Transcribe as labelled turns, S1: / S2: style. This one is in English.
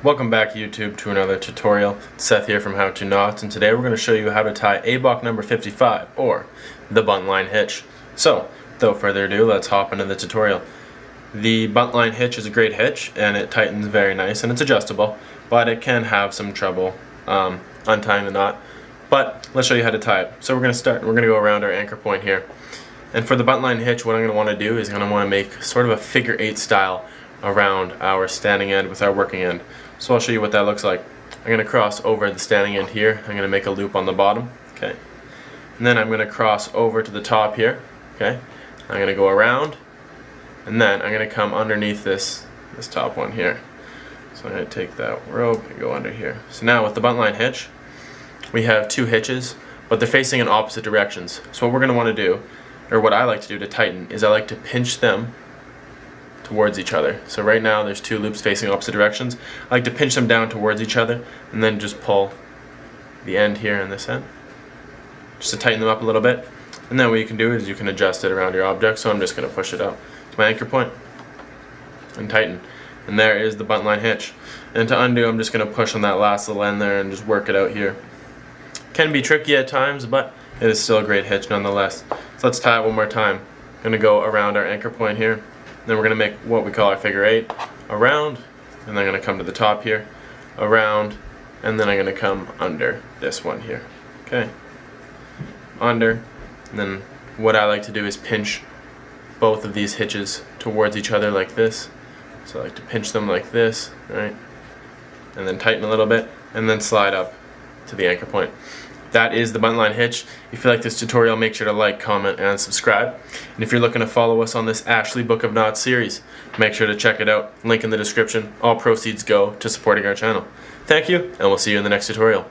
S1: Welcome back YouTube to another tutorial. Seth here from How to Knots, and today we're going to show you how to tie ABOK number 55, or the Buntline Hitch. So, without further ado, let's hop into the tutorial. The Buntline Hitch is a great hitch, and it tightens very nice, and it's adjustable, but it can have some trouble untying the knot. But let's show you how to tie it. So we're going to start, we're going to go around our anchor point here. And for the Buntline Hitch, what I'm going to want to do is I'm going to want to make sort of a figure 8 style around our standing end with our working end. So I'll show you what that looks like. I'm going to cross over the standing end here. I'm going to make a loop on the bottom. Okay. And then I'm going to cross over to the top here. Okay. I'm going to go around, and then I'm going to come underneath this top one here. So I'm going to take that rope and go under here. So now with the Buntline Hitch, we have two hitches, but they're facing in opposite directions. So what we're going to want to do, or what I like to do to tighten, is I like to pinch them towards each other. So right now there's two loops facing opposite directions. I like to pinch them down towards each other and then just pull the end here and this end just to tighten them up a little bit. And then what you can do is you can adjust it around your object. So I'm just going to push it up to my anchor point and tighten. And there is the Buntline Hitch. And to undo, I'm just going to push on that last little end there and just work it out here. Can be tricky at times, but it is still a great hitch nonetheless. So let's tie it one more time. I'm going to go around our anchor point here. Then we're going to make what we call our figure 8, around, and then I'm going to come to the top here, around, and then I'm going to come under this one here. Okay, under, and then what I like to do is pinch both of these hitches towards each other like this. So I like to pinch them like this, right, and then tighten a little bit, and then slide up to the anchor point. That is the Buntline Hitch. If you like this tutorial, make sure to like, comment, and subscribe. And if you're looking to follow us on this Ashley Book of Knots series, make sure to check it out. Link in the description. All proceeds go to supporting our channel. Thank you, and we'll see you in the next tutorial.